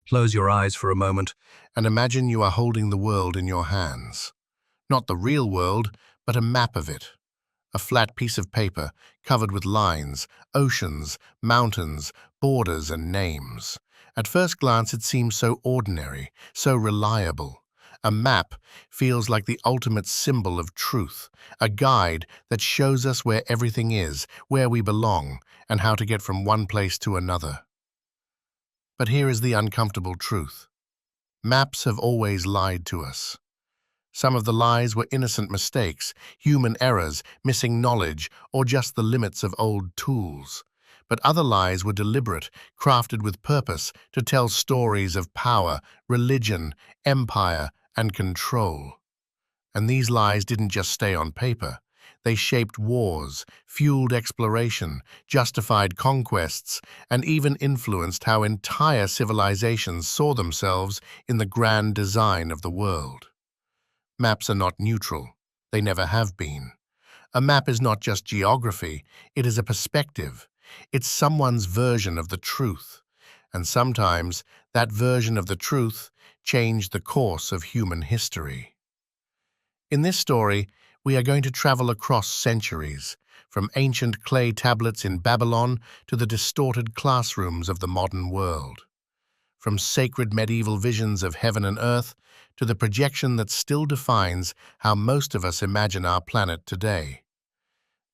Close your eyes for a moment. and imagine you are holding the world in your hands. Not the real world, but a map of it. A flat piece of paper covered with lines, oceans, mountains, borders, and names. At first glance, it seems so ordinary, so reliable. A map feels like the ultimate symbol of truth, a guide that shows us where everything is, where we belong, and how to get from one place to another. But here is the uncomfortable truth. Maps have always lied to us. Some of the lies were innocent mistakes, human errors, missing knowledge, or just the limits of old tools. But other lies were deliberate, crafted with purpose to tell stories of power, religion, empire, and control. And these lies didn't just stay on paper. They shaped wars, fueled exploration, justified conquests, and even influenced how entire civilizations saw themselves in the grand design of the world. Maps are not neutral. They never have been. A map is not just geography, it is a perspective. It's someone's version of the truth. And sometimes that version of the truth changed the course of human history. In this story, we are going to travel across centuries, from ancient clay tablets in Babylon to the distorted classrooms of the modern world. From sacred medieval visions of heaven and earth to the projection that still defines how most of us imagine our planet today.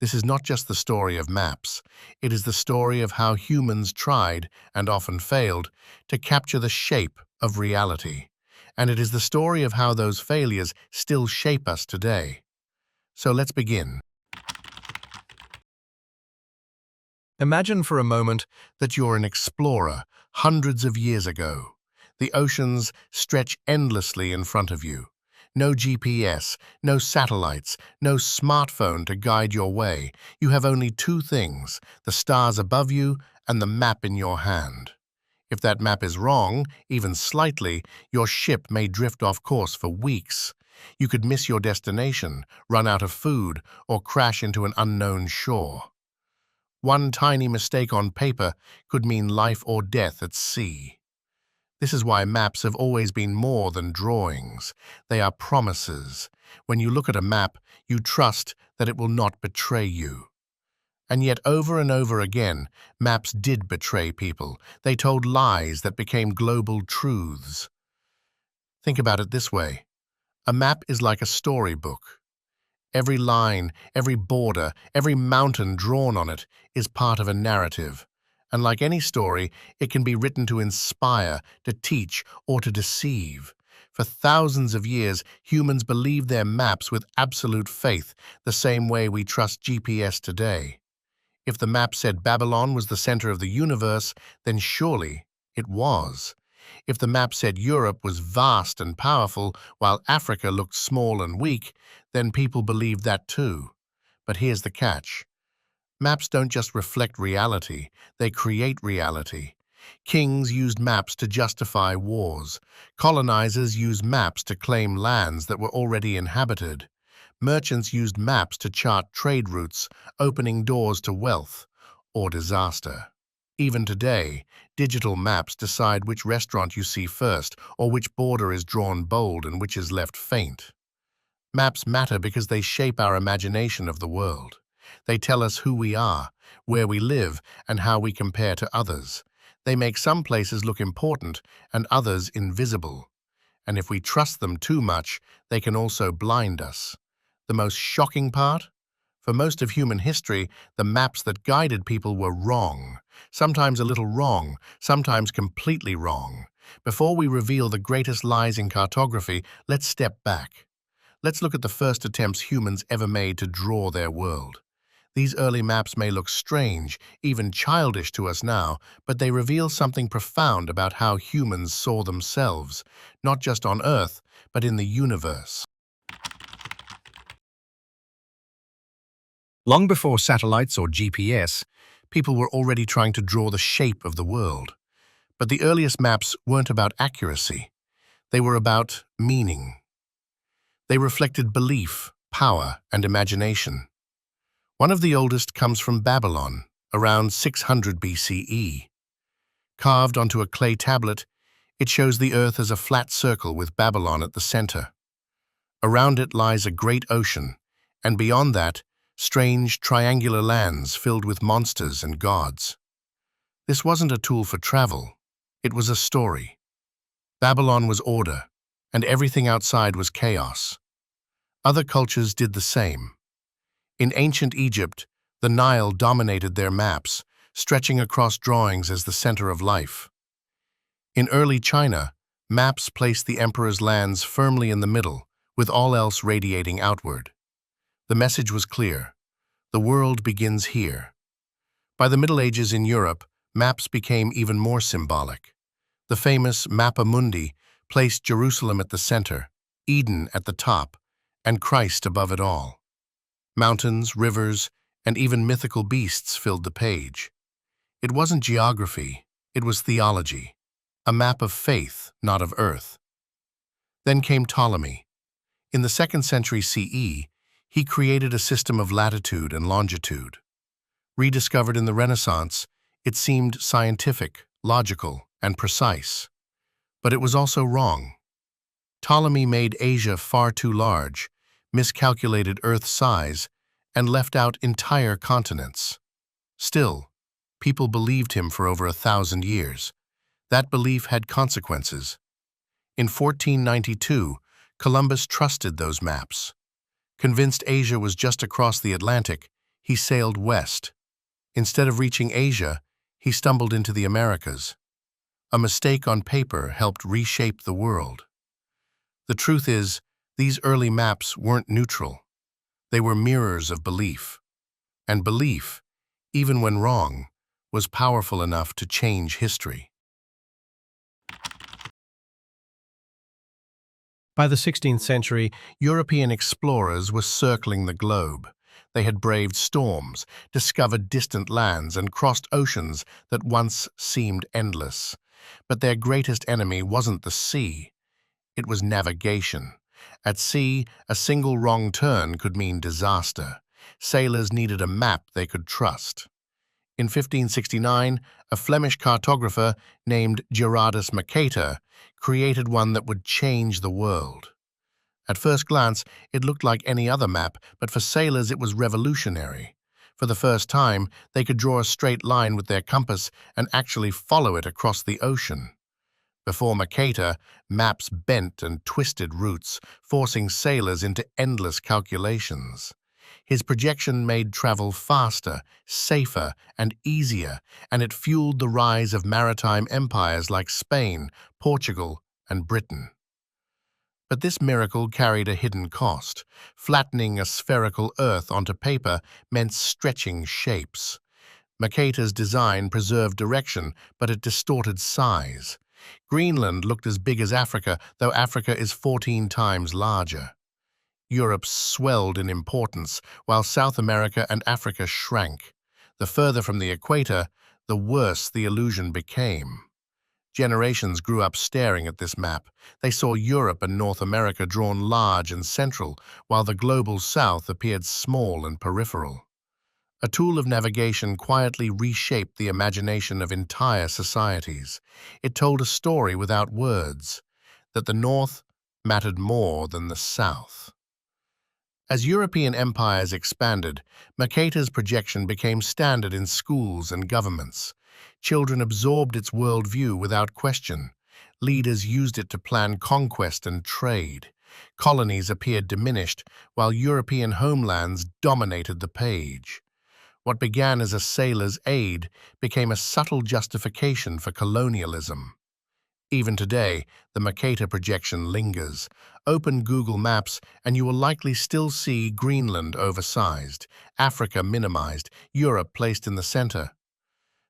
This is not just the story of maps, it is the story of how humans tried, and often failed, to capture the shape of reality. And it is the story of how those failures still shape us today. So let's begin. Imagine for a moment that you're an explorer hundreds of years ago. The oceans stretch endlessly in front of you. No GPS, no satellites, no smartphone to guide your way. You have only two things, the stars above you and the map in your hand. If that map is wrong, even slightly, your ship may drift off course for weeks. You could miss your destination, run out of food, or crash into an unknown shore. One tiny mistake on paper could mean life or death at sea. This is why maps have always been more than drawings. They are promises. When you look at a map, you trust that it will not betray you. And yet over and over again, maps did betray people. They told lies that became global truths. Think about it this way. A map is like a storybook. Every line, every border, every mountain drawn on it is part of a narrative. And like any story, it can be written to inspire, to teach, or to deceive. For thousands of years, humans believed their maps with absolute faith, the same way we trust GPS today. If the map said Babylon was the center of the universe, then surely it was. If the map said Europe was vast and powerful, while Africa looked small and weak, then people believed that too. But here's the catch. Maps don't just reflect reality, they create reality. Kings used maps to justify wars. Colonizers used maps to claim lands that were already inhabited. Merchants used maps to chart trade routes, opening doors to wealth or disaster. Even today, digital maps decide which restaurant you see first, or which border is drawn bold and which is left faint. Maps matter because they shape our imagination of the world. They tell us who we are, where we live, and how we compare to others. They make some places look important and others invisible. And if we trust them too much, they can also blind us. The most shocking part? For most of human history, the maps that guided people were wrong. Sometimes a little wrong, sometimes completely wrong. Before we reveal the greatest lies in cartography, let's step back. Let's look at the first attempts humans ever made to draw their world. These early maps may look strange, even childish to us now, but they reveal something profound about how humans saw themselves, not just on Earth, but in the universe. Long before satellites or GPS, people were already trying to draw the shape of the world. But the earliest maps weren't about accuracy. They were about meaning. They reflected belief, power, and imagination. One of the oldest comes from Babylon, around 600 BCE. Carved onto a clay tablet, It shows the Earth as a flat circle with Babylon at the center. Around it lies a great ocean, and beyond that, strange triangular lands filled with monsters and gods. This wasn't a tool for travel, it was a story. Babylon was order, and everything outside was chaos. Other cultures did the same. In ancient Egypt, the Nile dominated their maps, stretching across drawings as the center of life. In early China, maps placed the emperor's lands firmly in the middle, with all else radiating outward. The message was clear: the world begins here. By the Middle Ages in Europe, maps became even more symbolic. The famous Mappa Mundi placed Jerusalem at the center, Eden at the top, and Christ above it all. Mountains, rivers, and even mythical beasts filled the page. It wasn't geography, it was theology, a map of faith, not of earth. Then came Ptolemy. In the 2nd century CE, he created a system of latitude and longitude. Rediscovered in the Renaissance, it seemed scientific, logical, and precise. But it was also wrong. Ptolemy made Asia far too large, miscalculated Earth's size, and left out entire continents. Still, people believed him for over 1,000 years. That belief had consequences. In 1492, Columbus trusted those maps. Convinced Asia was just across the Atlantic, he sailed west. Instead of reaching Asia, he stumbled into the Americas. A mistake on paper helped reshape the world. The truth is, these early maps weren't neutral. They were mirrors of belief. And belief, even when wrong, was powerful enough to change history. By the 16th century, European explorers were circling the globe. They had braved storms, discovered distant lands, and crossed oceans that once seemed endless. But their greatest enemy wasn't the sea. It was navigation. At sea, a single wrong turn could mean disaster. Sailors needed a map they could trust. In 1569, a Flemish cartographer named Gerardus Mercator created one that would change the world. At first glance, it looked like any other map, but for sailors it was revolutionary. For the first time, they could draw a straight line with their compass and actually follow it across the ocean. Before Mercator, maps bent and twisted routes, forcing sailors into endless calculations. His projection made travel faster, safer, and easier, and it fueled the rise of maritime empires like Spain, Portugal, and Britain. But this miracle carried a hidden cost. Flattening a spherical Earth onto paper meant stretching shapes. Mercator's design preserved direction, but it distorted size. Greenland looked as big as Africa, though Africa is 14 times larger. Europe swelled in importance, while South America and Africa shrank. The further from the equator, the worse the illusion became. Generations grew up staring at this map. They saw Europe and North America drawn large and central, while the global South appeared small and peripheral. A tool of navigation quietly reshaped the imagination of entire societies. It told a story without words, that the North mattered more than the South. As European empires expanded, Mercator's projection became standard in schools and governments. Children absorbed its worldview without question. Leaders used it to plan conquest and trade. Colonies appeared diminished, while European homelands dominated the page. What began as a sailor's aid became a subtle justification for colonialism. Even today, the Mercator projection lingers. Open Google Maps and you will likely still see Greenland oversized, Africa minimized, Europe placed in the center.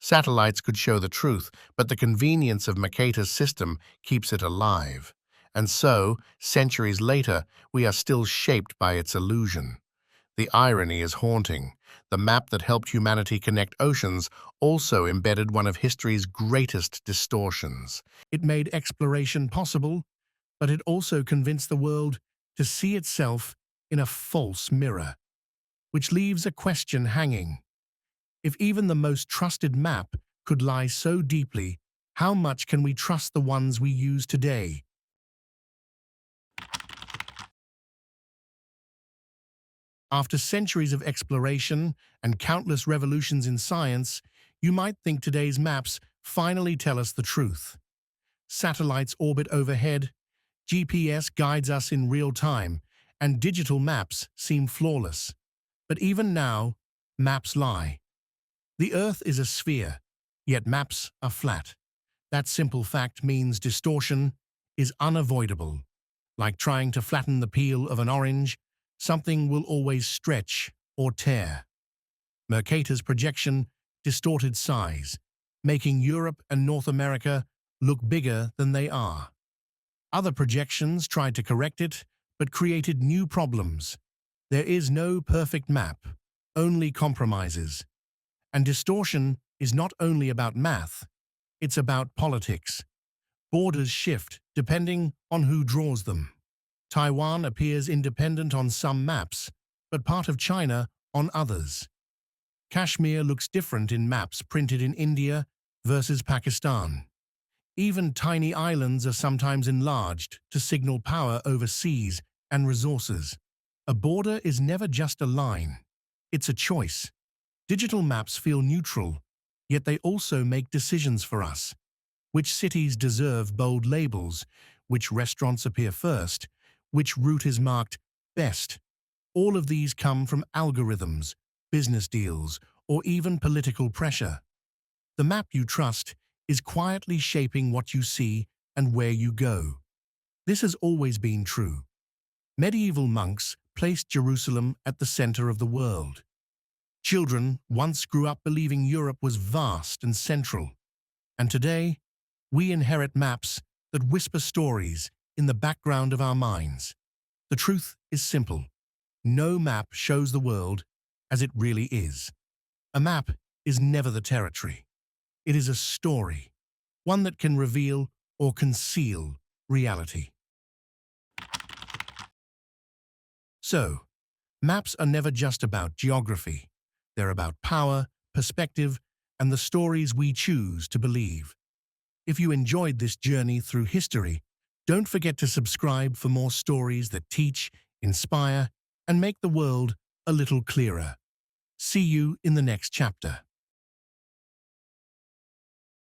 Satellites could show the truth, but the convenience of Mercator's system keeps it alive. And so, centuries later, we are still shaped by its illusion. The irony is haunting. The map that helped humanity connect oceans also embedded one of history's greatest distortions. It made exploration possible, but it also convinced the world to see itself in a false mirror, which leaves a question hanging. If even the most trusted map could lie so deeply, How much can we trust the ones we use today? After centuries of exploration and countless revolutions in science, you might think today's maps finally tell us the truth. Satellites orbit overhead, GPS guides us in real time, and digital maps seem flawless. But even now, maps lie. The Earth is a sphere, yet maps are flat. That simple fact means distortion is unavoidable. Like trying to flatten the peel of an orange, something will always stretch or tear. Mercator's projection distorted size, making Europe and North America look bigger than they are. Other projections tried to correct it, but created new problems. There is no perfect map, only compromises. And distortion is not only about math, it's about politics. Borders shift depending on who draws them. Taiwan appears independent on some maps, but part of China on others. Kashmir looks different in maps printed in India versus Pakistan. Even tiny islands are sometimes enlarged to signal power over seas and resources. A border is never just a line. It's a choice. Digital maps feel neutral, yet they also make decisions for us. Which cities deserve bold labels? Which restaurants appear first? Which route is marked best? All of these come from algorithms, business deals, or even political pressure. The map you trust is quietly shaping what you see and where you go. This has always been true. Medieval monks placed Jerusalem at the center of the world. Children once grew up believing Europe was vast and central. And today, we inherit maps that whisper stories in the background of our minds. The truth is simple. No map shows the world as it really is. A map is never the territory. It is a story, one that can reveal or conceal reality. So, maps are never just about geography. They're about power, perspective, and the stories we choose to believe. If you enjoyed this journey through history, don't forget to subscribe for more stories that teach, inspire, and make the world a little clearer. See you in the next chapter.